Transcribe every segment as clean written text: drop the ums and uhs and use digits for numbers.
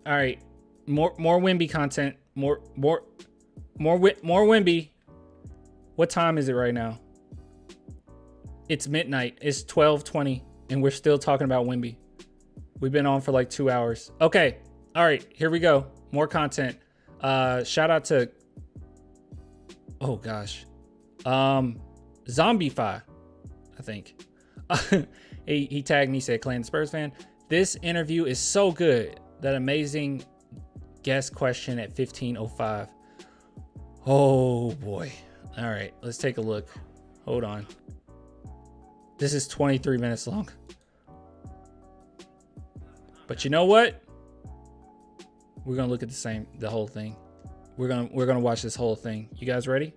All right. More Wemby content. More Wemby. What time is it right now? It's midnight. It's 12:20, and we're still talking about Wemby. We've been on for like 2 hours. Okay. All right. Here we go. More content. Shout out to. Oh gosh. Zombiefy, I think. He tagged me, said, Clan Spurs fan. This interview is so good. That amazing guest question at 15:05. Oh boy. All right, let's take a look. Hold on. This is 23 minutes long. But you know what? We're gonna look at the whole thing. We're gonna watch this whole thing. You guys ready?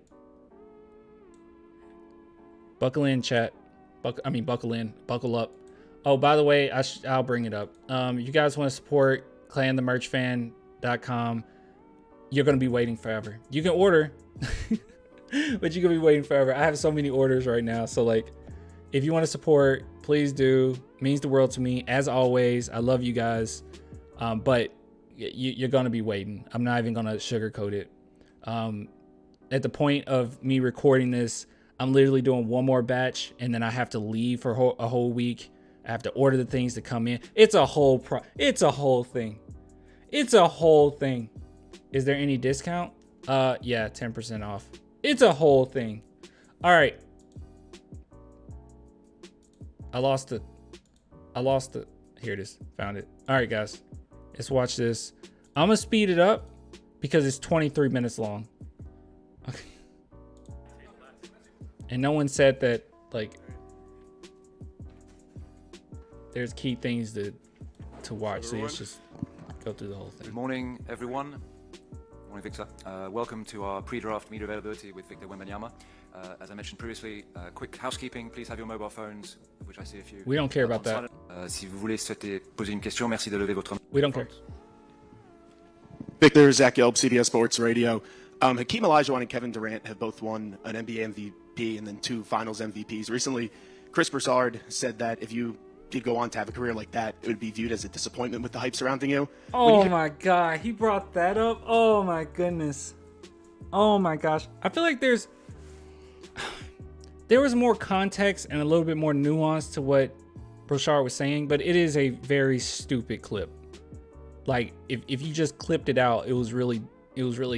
Buckle in, chat. Buckle in. Buckle up. Oh, by the way, I'll bring it up. You guys want to support clanthemerchfan.com. You're going to be waiting forever. You can order, but you're going to be waiting forever. I have so many orders right now. So, like, if you want to support, please do. It means the world to me. As always, I love you guys. But you're going to be waiting. I'm not even going to sugarcoat it. At the point of me recording this, I'm literally doing one more batch, and then I have to leave for a whole week. I have to order the things to come in. It's a whole thing. It's a whole thing. Is there any discount? Yeah, 10% off. It's a whole thing. All right. I lost it. Here it is. Found it. All right, guys. Let's watch this. I'm going to speed it up because it's 23 minutes long. Okay. And no one said that, like, there's key things to watch. So let's just go through the whole thing. Good morning, everyone. Morning, Victor. Welcome to our pre-draft media availability with Victor Wembanyama. As I mentioned previously, quick housekeeping. Please have your mobile phones, which I see a few. We don't care about that. Si vous voulez souhaiter poser une question, merci de lever votre main. We don't care. Victor, Zach Yelp, CBS Sports Radio. Hakeem Olajuwon and Kevin Durant have both won an NBA MVP and then 2 Finals MVPs. Recently, Chris Broussard said that if you did go on to have a career like that, it would be viewed as a disappointment with the hype surrounding you. Oh my God, he brought that up. Oh my goodness. Oh my gosh. I feel like there was more context and a little bit more nuance to what Broussard was saying, but it is a very stupid clip. Like if you just clipped it out, it was really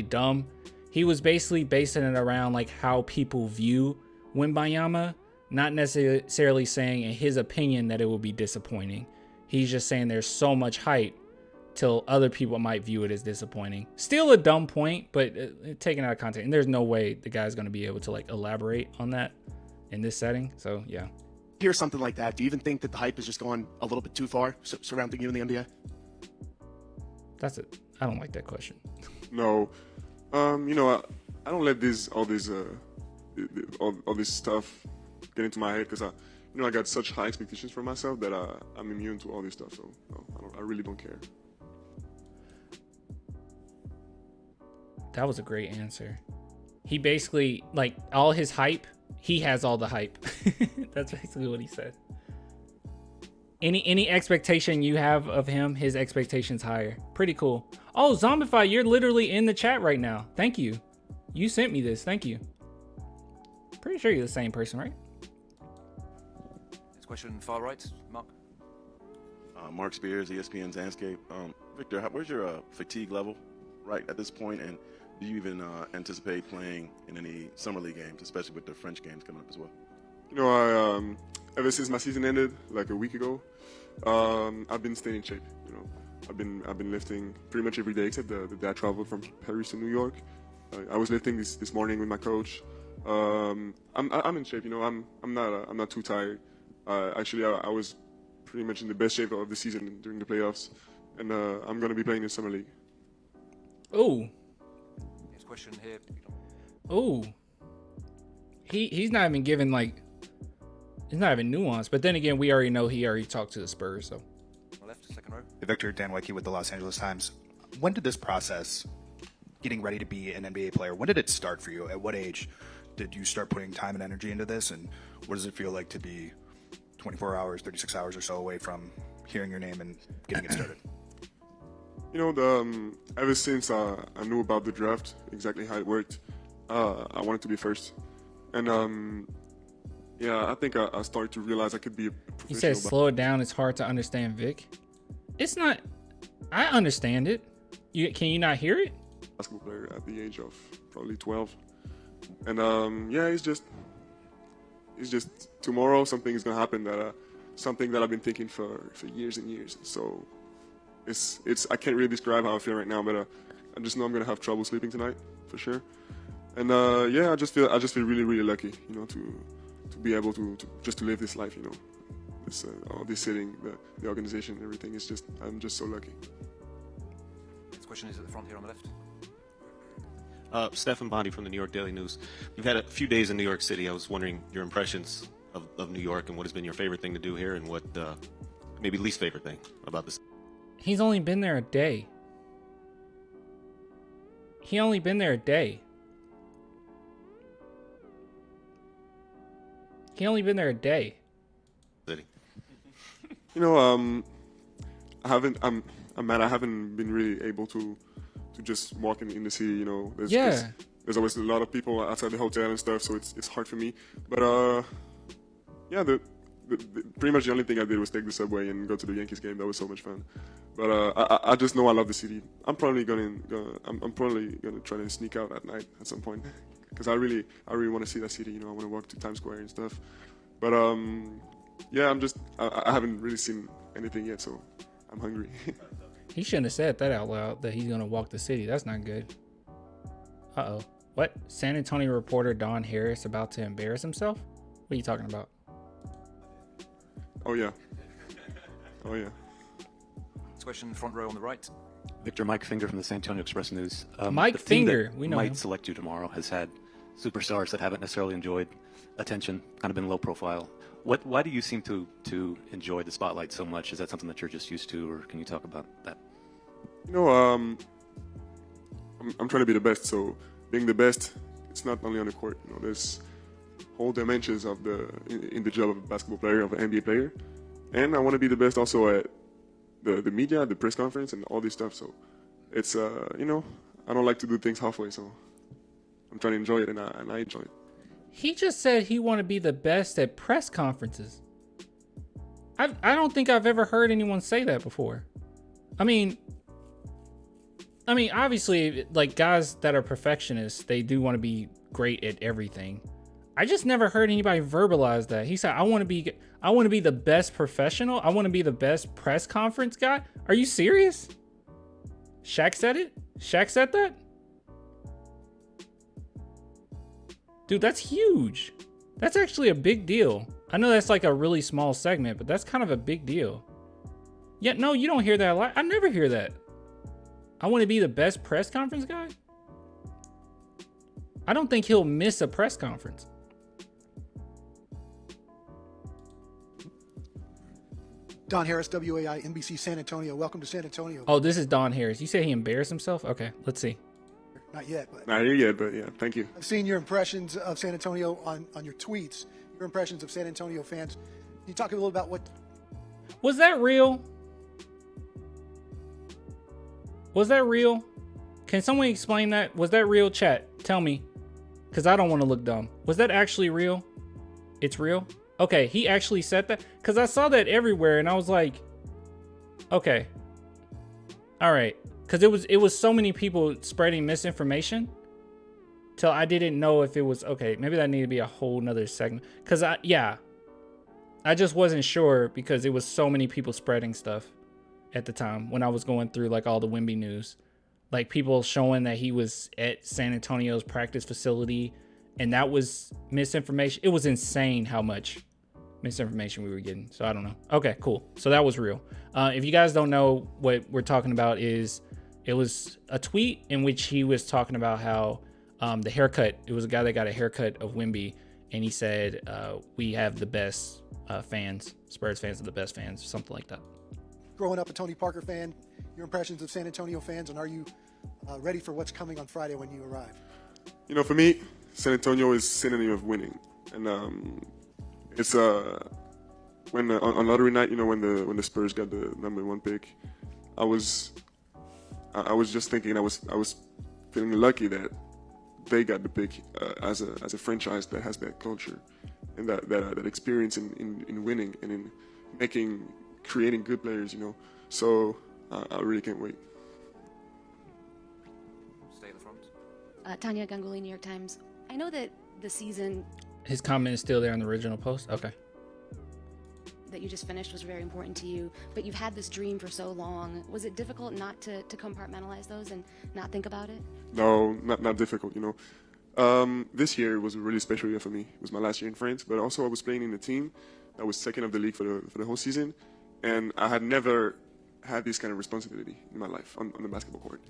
dumb. He was basically basing it around like how people view Wembanyama, not necessarily saying in his opinion that it will be disappointing. He's just saying there's so much hype till other people might view it as disappointing. Still a dumb point, but taken out of context. And there's no way the guy's going to be able to like elaborate on that in this setting. So yeah. Hear something like that. Do you even think that the hype is just going a little bit too far surrounding you in the NBA? That's it. I don't like that question. No. I don't let all this stuff get into my head because I got such high expectations for myself that I'm immune to all this stuff. So no, I really don't care. That was a great answer. He basically, like, all his hype, he has all the hype. That's basically what he said. Any expectation you have of him, his expectation's higher. Pretty cool. Oh, Zombify, you're literally in the chat right now. Thank you. You sent me this. Thank you. Pretty sure you're the same person, right? Next question, far right, Mark. Mark Spears, ESPN's Landscape. Victor, where's your fatigue level right at this point, and do you even anticipate playing in any summer league games, especially with the French games coming up as well? Ever since my season ended, like a week ago, I've been staying in shape. I've been lifting pretty much every day except the day I traveled from Paris to New York. I was lifting this morning with my coach. I'm in shape. I'm not too tired. Actually, I was pretty much in the best shape of the season during the playoffs, and I'm going to be playing in summer league. Oh. Next question here. Oh. He's not even giving like. It's not even nuanced, but then again, we already know he already talked to the Spurs, so. Left, second row. Victor, Dan Wicke with the Los Angeles Times. When did this process, getting ready to be an NBA player, when did it start for you? At what age did you start putting time and energy into this? And what does it feel like to be 24 hours, 36 hours or so away from hearing your name and getting it started? You know, ever since I knew about the draft, exactly how it worked, I wanted to be first. And yeah, I think I started to realize I could be a professional. He says, slow it down. It's hard to understand, Vic. It's not. I understand it. Can you not hear it? Basketball player at the age of probably 12. And yeah, it's just tomorrow something is going to happen something that I've been thinking for years and years. So it's I can't really describe how I feel right now, but I just know I'm gonna have trouble sleeping tonight for sure. And yeah, I just feel really, really lucky, you know, to be able to live this life, you know, all this sitting, the organization, everything. I'm just so lucky. Next question is at the front here on the left. Stephan Bondi from the New York Daily News. You've had a few days in New York City. I was wondering your impressions of New York and what has been your favorite thing to do here and what maybe least favorite thing about this. He's only been there a day. He only been there a day. He only been there a day. City. You know, I'm mad. I haven't been really able to just walk in the city. You know, there's always a lot of people outside the hotel and stuff, so it's hard for me. But yeah, pretty much the only thing I did was take the subway and go to the Yankees game. That was so much fun. But I just know I love the city. I'm probably gonna try to sneak out at night at some point because I really want to see that city. You know, I want to walk to Times Square and stuff. But yeah, I haven't really seen anything yet, so I'm hungry. He shouldn't have said that out loud, that he's going to walk the city. That's not good. Uh-oh. What? San Antonio reporter Don Harris about to embarrass himself? What are you talking about? Oh, yeah. Oh, yeah. Next question, front row on the right. Victor, Mike Finger from the San Antonio Express News. Mike the team Finger, that we know might him. select you tomorrow has had superstars that haven't necessarily enjoyed attention, kind of been low profile. Why do you seem to enjoy the spotlight so much? Is that something that you're just used to, or can you talk about that? You know, I'm trying to be the best. So being the best, it's not only on the court. You know, there's whole dimensions of in the job of a basketball player, of an NBA player, and I want to be the best also at the media, the press conference, and all this stuff. So it's you know, I don't like to do things halfway. So I'm trying to enjoy it, and I enjoy it. He just said he want to be the best at press conferences. I don't think I've ever heard anyone say that before. I mean, obviously, like, guys that are perfectionists, they do want to be great at everything. I just never heard anybody verbalize that. He said, I want to be the best professional. I want to be the best press conference guy. Are you serious? Shaq said it? Shaq said that? Dude, that's huge. That's actually a big deal. I know that's like a really small segment, but that's kind of a big deal. Yeah, no, you don't hear that a lot. I never hear that. I want to be the best press conference guy? I don't think he'll miss a press conference. Don Harris, WAI, NBC San Antonio. Welcome to San Antonio. Oh, this is Don Harris. You say he embarrassed himself? Okay, let's see. Not yet, but Not here yet, but yeah, thank you. I've seen your impressions of San Antonio on your tweets, your impressions of San Antonio fans. Can you talk a little about what... Was that real? Was that real? Can someone explain that? Was that real, chat? Tell me. Because I don't want to look dumb. Was that actually real? It's real? Okay, he actually said that? Because I saw that everywhere and I was like, okay. All right. Because it was so many people spreading misinformation till I didn't know if it was, okay, maybe that needed to be a whole nother segment. Because I just wasn't sure because it was so many people spreading stuff at the time when I was going through like all the WEMBY news. Like people showing that he was at San Antonio's practice facility and that was misinformation. It was insane how much misinformation we were getting. So I don't know. Okay, cool. So that was real. If you guys don't know what we're talking about is it was a tweet in which he was talking about how the haircut, it was a guy that got a haircut of WEMBY and he said, we have the best fans, Spurs fans are the best fans, something like that. Growing up a Tony Parker fan, your impressions of San Antonio fans, and are you ready for what's coming on Friday when you arrive? You know, for me, San Antonio is synonym of winning, and it's when on lottery night, you know, when the Spurs got the #1 pick, I was I was just thinking I was feeling lucky that they got the pick as a franchise that has that culture and that experience in winning and in creating good players, you know. So I really can't wait. Stay at the front. Tanya Ganguly, New York Times. I know that the season His comment is still there on the original post. Okay. that you just finished was very important to you, but you've had this dream for so long. Was it difficult not to compartmentalize those and not think about it? No, not difficult, you know. This year was a really special year for me. It was my last year in France, but also I was playing in a team that was second of the league for the whole season, and I had never had this kind of responsibility in my life on the basketball court.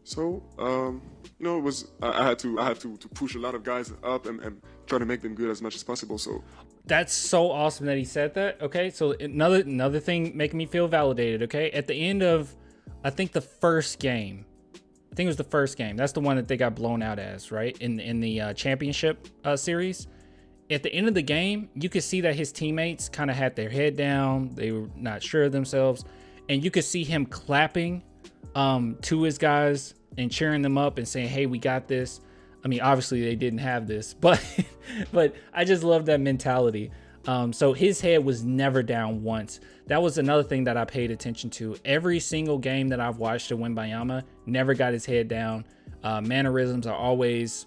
So, you know, it was I had to push a lot of guys up and try to make them good as much as possible. So That's so awesome that he said that. Okay, so another thing making me feel validated. Okay, at the end of, I think the first game, I think it was the first game. That's the one that they got blown out as, right? In the championship series. At the end of the game, you could see that his teammates kind of had their head down. They were not sure of themselves, and you could see him clapping to his guys and cheering them up and saying, "Hey, we got this." I mean, obviously they didn't have this, but I just love that mentality. So his head was never down once. That was another thing that I paid attention to. Every single game that I've watched of Wembanyama, never got his head down. Mannerisms are always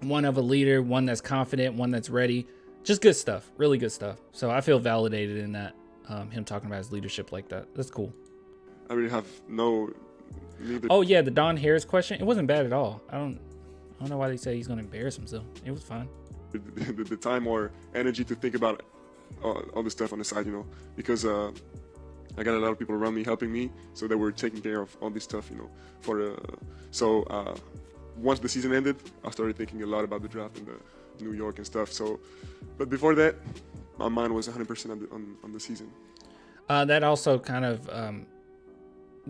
one of a leader, one that's confident, one that's ready. Just good stuff, really good stuff. So I feel validated in that, him talking about his leadership like that. That's cool. I really have neither. Oh yeah, the Don Harris question, it wasn't bad at all. I don't know why they say he's going to embarrass himself. It was fine. The time or energy to think about all the stuff on the side, you know, because I got a lot of people around me helping me, so they were taking care of all this stuff, you know. Once the season ended, I started thinking a lot about the draft and the New York and stuff. So, but before that, my mind was 100% on the season. That also kind of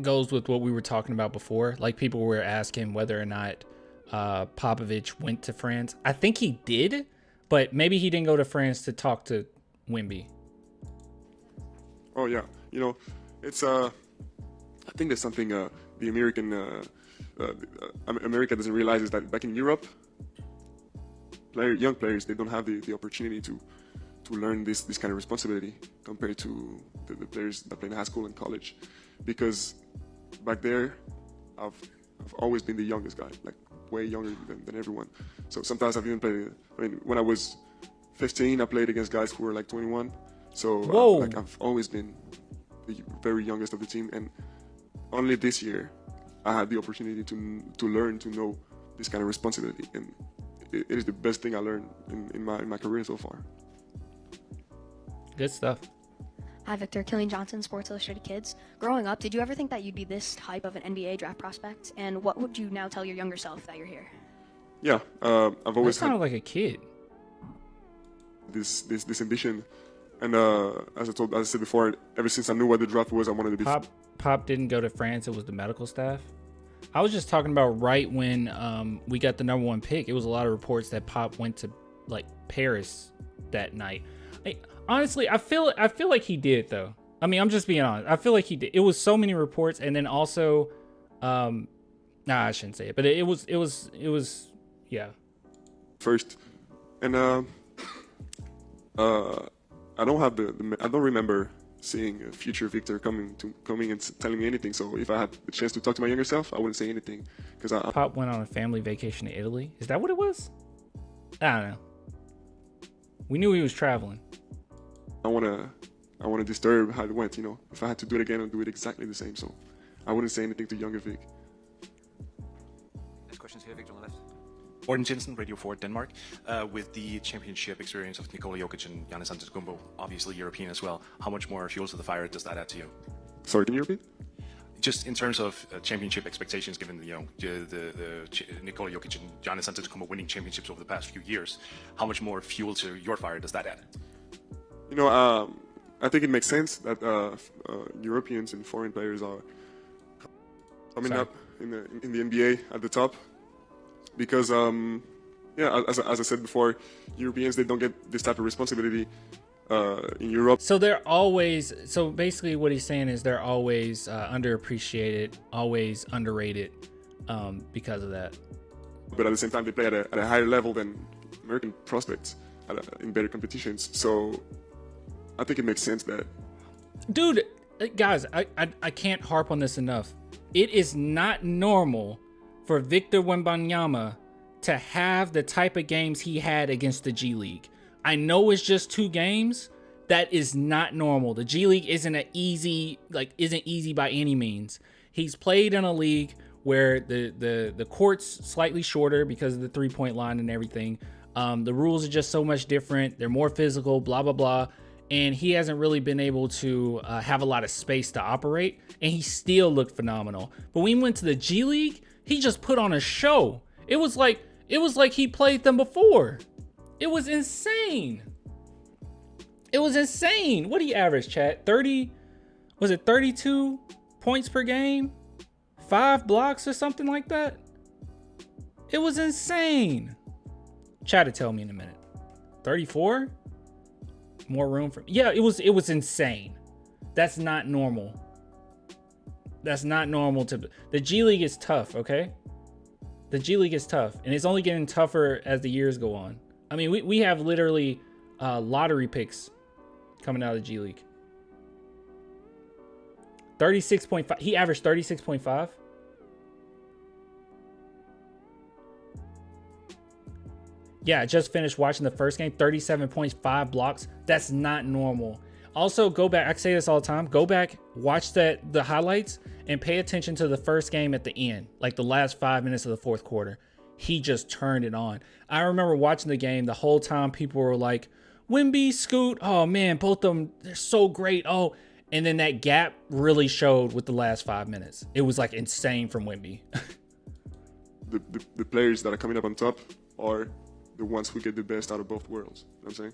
goes with what we were talking about before. Like, people were asking whether or not Popovich went to France. I think he did, but maybe he didn't go to France to talk to Wemby. Oh yeah, you know, it's I think there's something the America doesn't realize is that back in Europe, young players, they don't have the opportunity to learn this kind of responsibility compared to the players that play in high school and college, because back there, I've always been the youngest guy, like way younger than everyone. So sometimes I've even played. I mean, when I was 15, I played against guys who were like 21. So I've always been the very youngest of the team, and only this year I had the opportunity to learn to know this kind of responsibility, and it is the best thing I learned in my career so far. Good stuff. Hi, Victor. Killian Johnson, Sports Illustrated Kids. Growing up, did you ever think that you'd be this type of an NBA draft prospect? And what would you now tell your younger self that you're here? Yeah, I've always kind of like a kid. This ambition, and as I said before, ever since I knew what the draft was, I wanted to be. Pop didn't go to France. It was the medical staff. I was just talking about right when we got the number 1 pick. It was a lot of reports that Pop went to like Paris that night. Honestly, I feel like he did though. I mean, I'm just being honest. I feel like he did. It was so many reports, and then also, I shouldn't say it, but it was, yeah. First, and I don't remember seeing a future Victor coming and telling me anything. So if I had the chance to talk to my younger self, I wouldn't say anything, because Pop went on a family vacation to Italy. Is that what it was? I don't know. We knew he was traveling. I want to disturb how it went, you know. If I had to do it again, I'd do it exactly the same. So I wouldn't say anything to younger Vic. Next question's here, Victor on the left. Morten Jensen, Radio 4 Denmark. With the championship experience of Nikola Jokic and Giannis Antetokounmpo, obviously European as well, how much more fuel to the fire does that add to you? Sorry, can you repeat? Just in terms of championship expectations, given the Nikola Jokic and Giannis Antetokounmpo winning championships over the past few years, how much more fuel to your fire does that add? You know, I think it makes sense that Europeans and foreign players are coming up in the NBA at the top, because as I said before, Europeans, they don't get this type of responsibility in Europe. So they're always, so basically what he's saying is they're always underappreciated, always underrated because of that. But at the same time, they play at a higher level than American prospects in better competitions. So I think it makes sense that. Dude, guys, I can't harp on this enough. It is not normal for Victor Wembanyama to have the type of games he had against the G League. I know it's just 2 games. That is not normal. The G League isn't easy by any means. He's played in a league where the court's slightly shorter because of the 3-point line and everything. The rules are just so much different. They're more physical, blah, blah, blah. And he hasn't really been able to have a lot of space to operate. And he still looked phenomenal. But when he went to the G League, he just put on a show. It was like he played them before. It was insane. It was insane. What do you average, chat? 32 points per game? 5 blocks or something like that? It was insane. Chat to tell me in a minute. 34? More room for, yeah, it was insane. That's not normal. That's not normal to, the G League is tough, okay? The G League is tough, and it's only getting tougher as the years go on. I mean, we have literally lottery picks coming out of the G League. 36.5. He averaged 36.5. Yeah, I just finished watching the first game. 37.5 blocks. That's not normal. Also, go back. I say this all the time. Go back, watch the highlights, and pay attention to the first game at the end, like the last 5 minutes of the fourth quarter. He just turned it on. I remember watching the game. The whole time people were like, Wemby, Scoot, oh man, both of them, they're so great. Oh, and then that gap really showed with the last 5 minutes. It was like insane from Wemby. the players that are coming up on top are the ones who get the best out of both worlds. You know what I'm saying?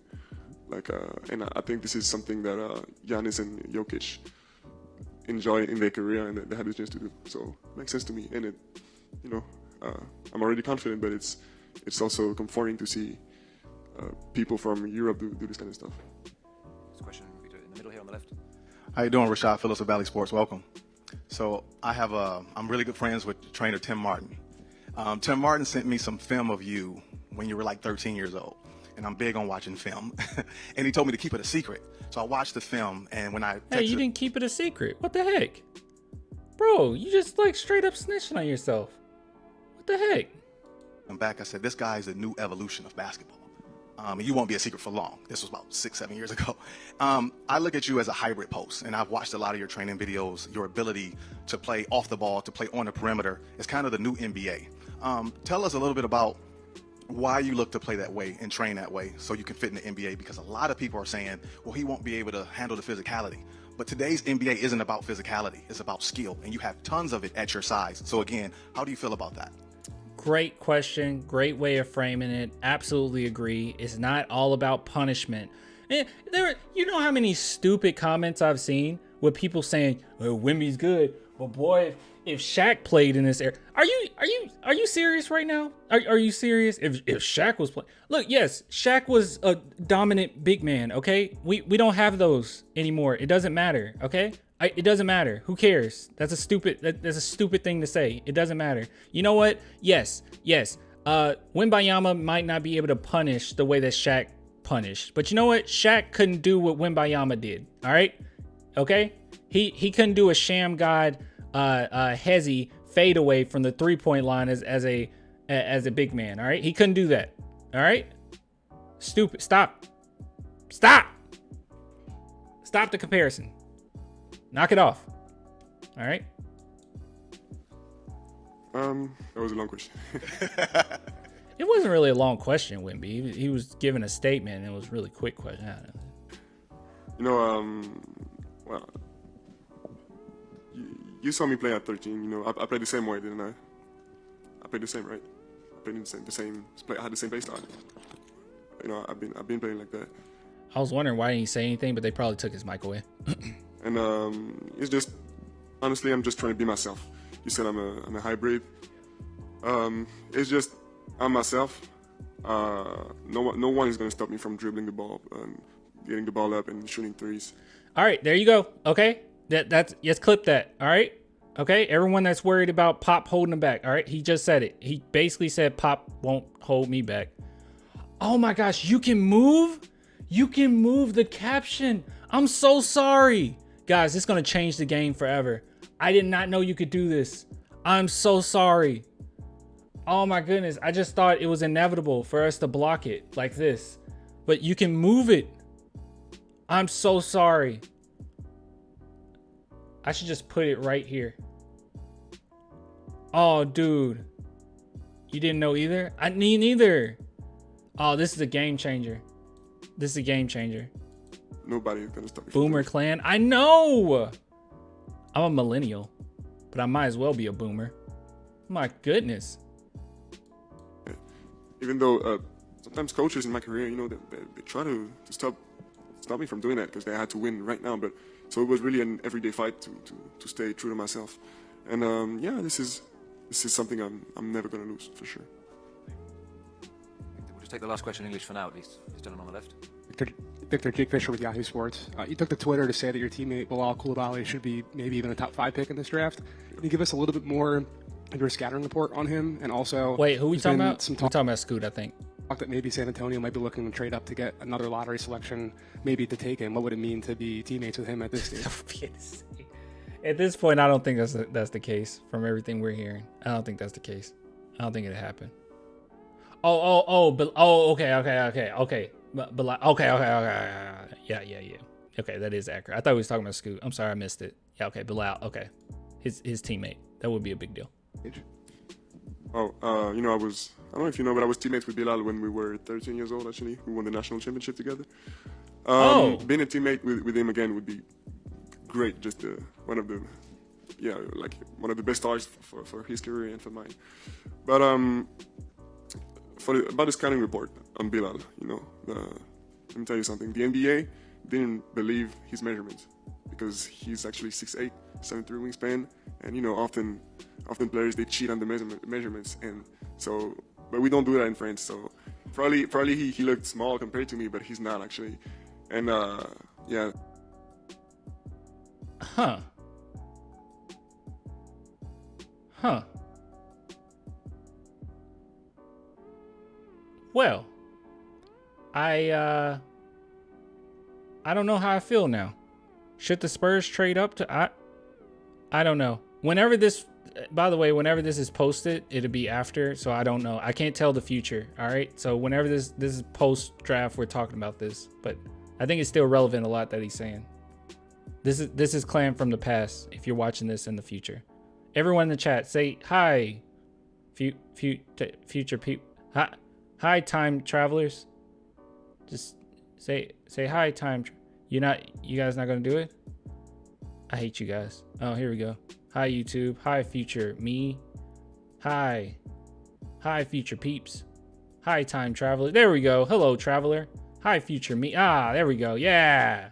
Like, and I think this is something that Giannis and Jokic enjoy in their career and they had the chance to do. So it makes sense to me. And it, you know, I'm already confident, but it's also comforting to see people from Europe do this kind of stuff. This question in the middle here on the left. How you doing, Rashad Phillips of Valley Sports? Welcome. So I'm really good friends with trainer Tim Martin. Tim Martin sent me some film of you when you were like 13 years old. And I'm big on watching film. And he told me to keep it a secret. So I watched the film, and when I Hey, you didn't keep it a secret. What the heck? Bro, you just like straight up snitching on yourself. What the heck? I'm back. I said, this guy is the new evolution of basketball. And you won't be a secret for long. This was about 6-7 years ago. I look at you as a hybrid post, and I've watched a lot of your training videos. Your ability to play off the ball, to play on the perimeter is kind of the new NBA. Tell us a little bit about why you look to play that way and train that way so you can fit in the NBA, because a lot of people are saying, well, he won't be able to handle the physicality. But today's NBA isn't about physicality. It's about skill, and you have tons of it at your size. So again, how do you feel about that? Great question. Great way of framing it. Absolutely agree. It's not all about punishment. And you know how many stupid comments I've seen with people saying, well, Wemby's good, but boy, if Shaq played in this era, are you serious right now? Are you serious? If Shaq was playing, look, yes, Shaq was a dominant big man. Okay, we don't have those anymore. It doesn't matter. Okay, it doesn't matter. Who cares? That's a stupid thing to say. It doesn't matter. You know what? Yes. Wembanyama might not be able to punish the way that Shaq punished, but you know what? Shaq couldn't do what Wembanyama did. All right, okay, he couldn't do a sham god. Hezzy fade away from the 3-point line as a big man. All right, he couldn't do that. All right, stupid. Stop the comparison. Knock it off. All right. That was a long question. It wasn't really a long question, Wemby. He was giving a statement, and it was a really quick question. You know, well, you saw me play at 13. You know, I played the same way, didn't I? I played the same, right? I played the same. I had the same baseline. You know, I've been playing like that. I was wondering why didn't he say anything, but they probably took his mic away. And it's just, honestly, I'm just trying to be myself. You said I'm a hybrid. It's just I'm myself. No one is gonna stop me from dribbling the ball, getting the ball up and shooting threes. All right, there you go. Okay, that's let's clip that. All right, okay. Everyone that's worried about Pop holding him back. All right, he just said it. He basically said Pop won't hold me back. Oh my gosh, you can move. You can move the caption. I'm so sorry, guys. It's gonna change the game forever. I did not know you could do this. I'm so sorry. Oh my goodness, I just thought it was inevitable for us to block it like this, but you can move it. I'm so sorry. I should just put it right here. Oh, dude. You didn't know either? I need neither. Oh, this is a game changer. This is a game changer. Nobody's gonna stop you. Boomer clan. I know. I'm a millennial, but I might as well be a boomer. My goodness. Even though sometimes coaches in my career, you know, they try to stop me from doing that because they had to win right now. But so it was really an everyday fight to stay true to myself. And yeah, this is something I'm never gonna lose for sure. We'll just take the last question in English for now, at least. This gentleman on the left. Victor Jake Fisher with Yahoo Sports. You took to Twitter to say that your teammate Bilal Coulibaly should be maybe even a top 5 pick in this draft. Can you give us a little bit more of your scouting report on him? And also, wait, who are we talking about? We're talking about Scoot, I think. Talk that maybe San Antonio might be looking to trade up to get another lottery selection, maybe to take him. What would it mean to be teammates with him at this stage? At this point, I don't think that's the case. From everything we're hearing, I don't think that's the case. I don't think it'll happen. Okay. But like, okay. Yeah. Okay, that is accurate. I thought we was talking about Scoot. I'm sorry, I missed it. Yeah, okay, Bilal. Okay, his teammate. That would be a big deal. Oh, you know, I don't know if you know, but I was teammates with Bilal when we were 13 years old. Actually, we won the national championship together. Being a teammate with him again would be great. Just one of the best stars for his career and for mine. But about the scouting report on Bilal, you know, let me tell you something. The NBA didn't believe his measurements because he's actually 6'8", 7'3" wingspan, and you know, often players they cheat on the measurements, and so, but we don't do that in France. So probably he looked small compared to me, but he's not actually, and yeah. Huh. Well, I don't know how I feel now. Should the Spurs trade up to I don't know. Whenever this is posted, it'll be after, so I don't know. I can't tell the future, all right? So whenever this is post draft, we're talking about this, but I think it's still relevant a lot that he's saying. This is Clan from the past if you're watching this in the future. Everyone in the chat say hi. Future people. Hi, time travelers. Just say hi, time. You guys not gonna do it? I hate you guys. Oh, here we go. Hi, YouTube. Hi, future me. Hi, future peeps. Hi, time traveler. There we go. Hello, traveler. Hi, future me. Ah, there we go. Yeah.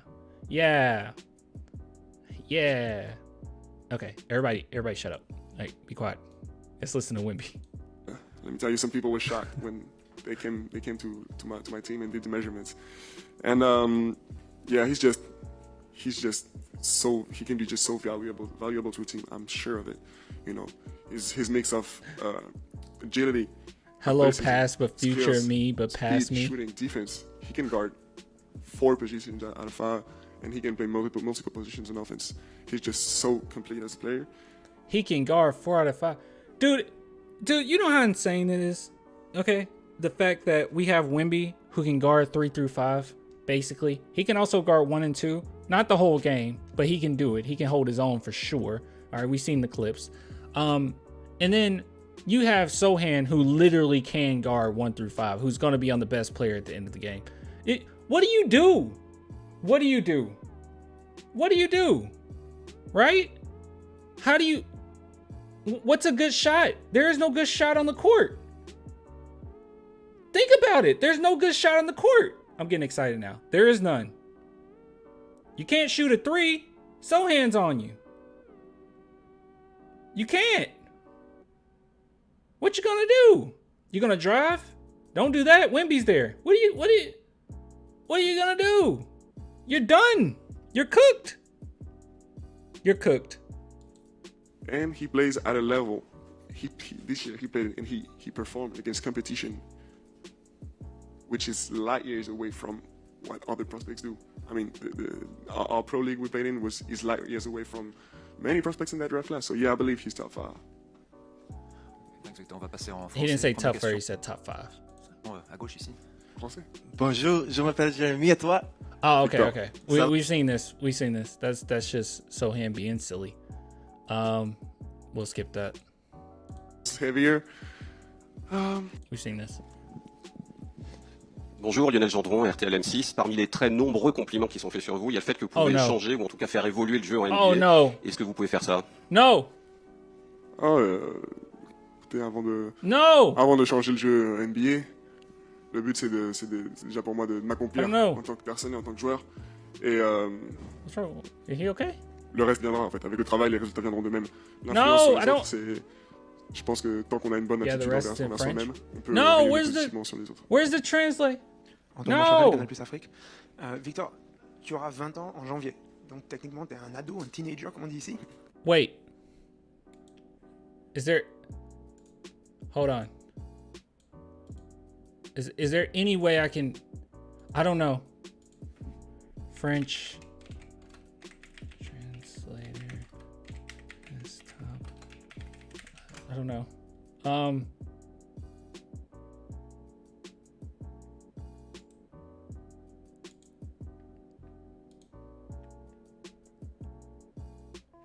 Okay, everybody, shut up. Like, be quiet. Let's listen to Wemby. Let me tell you, some people were shocked when they came to my team and did the measurements, and yeah, he's just so he can be just so valuable to a team. I'm sure of it. You know, his mix of agility. Hello, pass, but future skills, me, but pass speed, me. Shooting, defense. He can guard 4 positions out of 5, and he can play multiple positions in offense. He's just so complete as a player. He can guard 4 out of 5. Dude, you know how insane it is? Okay? The fact that we have Wemby who can guard 3 through 5, basically. He can also guard 1 and 2. Not the whole game, but he can do it. He can hold his own for sure. All right, we've seen the clips. And then you have Sohan who literally can guard 1 through 5, who's going to be on the best player at the end of the game. What do you do? What do you do? What do you do? Right? How do you... What's a good shot? There is no good shot on the court. Think about it. There's no good shot on the court. I'm getting excited now. There is none. You can't shoot a 3. Sohan's on you. You can't. What you gonna do? You gonna drive? Don't do that. Wemby's there. What are you gonna do? You're done. You're cooked. You're cooked. And he plays at a level. This year he played and he performed against competition, which is light years away from what other prospects do. I mean, our pro league we played in is light years away from many prospects in that draft class. So yeah, I believe he's top 5. Thanks, Victor. On va passer en français. He didn't say Première top question. 5, he said top 5. À gauche ici. Français. Bonjour, je m'appelle Jérémy, et toi? Oh, okay, okay. We've seen this. We've seen this. That's just so him being silly. We'll skip that. It's heavier. We've seen this. Bonjour, Lionel Gendron, RTL M6. Parmi les très nombreux compliments qui sont faits sur vous, il y a le fait que vous pouvez changer ou en tout cas faire évoluer le jeu en NBA. Oh no. Est-ce que vous pouvez faire ça? No. Écoutez, avant de changer le jeu NBA, le but c'est déjà pour moi de m'accomplir en tant que personne et en tant que joueur. Et What's wrong? Is he okay? Le reste viendra en fait. Avec le travail, les résultats viendront d'eux-mêmes. No, I don't. Je pense que tant qu'on a une bonne attitude envers soi-même, on peut no, positivement sur les autres. Where's the translate? No. Canal Plus Afrique. Victor, tu auras 20 ans en janvier. Donc techniquement, t'es un ado, un teenager, comme on dit ici. Wait. Is there... Hold on. Is there any way I can... I don't know. French... Translator... Desktop... I don't know.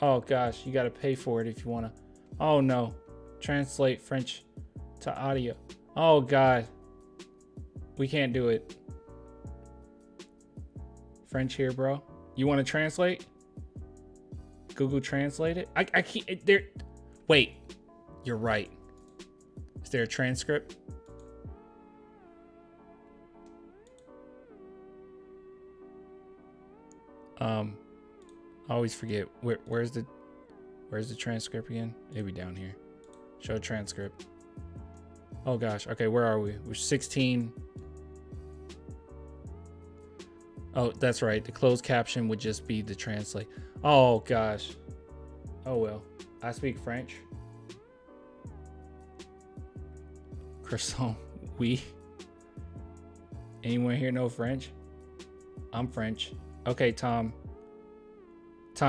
Oh gosh, you gotta pay for it if you wanna. Oh no. Translate French to audio. Oh god. We can't do it. French here, bro. You wanna translate? Google Translate it? I can't there. Wait. You're right. Is there a transcript? I always forget where's the transcript again? It'll be down here. Show transcript. Oh gosh. Okay, where are we? We're 16. Oh, that's right. The closed caption would just be the translate. Oh gosh. Oh well. I speak French. Croissant. Oui. Anyone here know French? I'm French. Okay, Tom,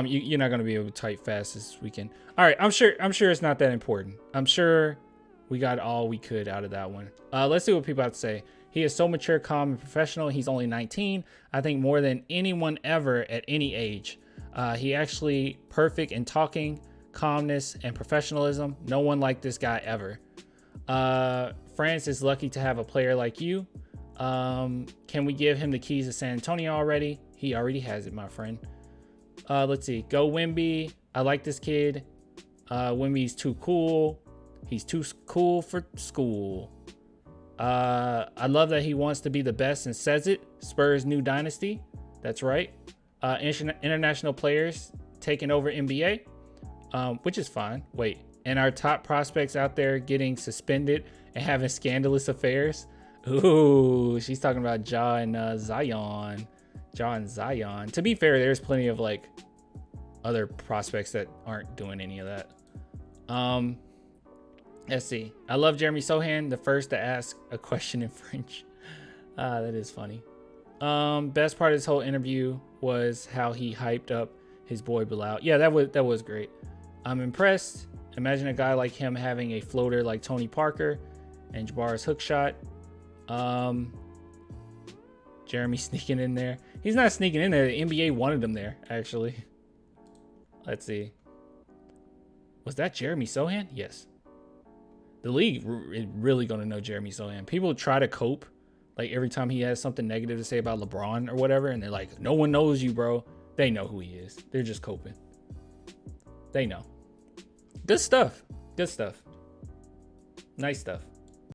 you're not gonna be able to type fast this weekend. All right, I'm sure it's not that important. I'm sure we got all we could out of that one. Let's see what people have to say. He is so mature, calm, and professional. He's only 19. I think more than anyone ever at any age. He actually perfect in talking, calmness, and professionalism. No one like this guy ever. France is lucky to have a player like you. Can we give him the keys to San Antonio already? He already has it, my friend. Let's see. Go Wemby. I like this kid. Wemby's too cool. He's too cool for school. I love that he wants to be the best and says it. Spurs new dynasty. That's right. International players taking over NBA, which is fine. Wait, and our top prospects out there getting suspended and having scandalous affairs. Ooh, she's talking about Ja and Zion. Ja and Zion. To be fair, there's plenty of like other prospects that aren't doing any of that. Let's see. I love Jeremy Sohan, the first to ask a question in French. That is funny. Best part of this whole interview was how he hyped up his boy Bilal. Yeah, that was great. I'm impressed. Imagine a guy like him having a floater like Tony Parker and Jabbar's hook shot. Jeremy sneaking in there. He's not sneaking in there. The NBA wanted him there, actually. Let's see. Was that Jeremy Sohan? Yes. The league is really going to know Jeremy Sohan. People try to cope, like every time he has something negative to say about LeBron or whatever, and they're like, no one knows you, bro. They know who he is. They're just coping. They know. Good stuff. Good stuff. Nice stuff.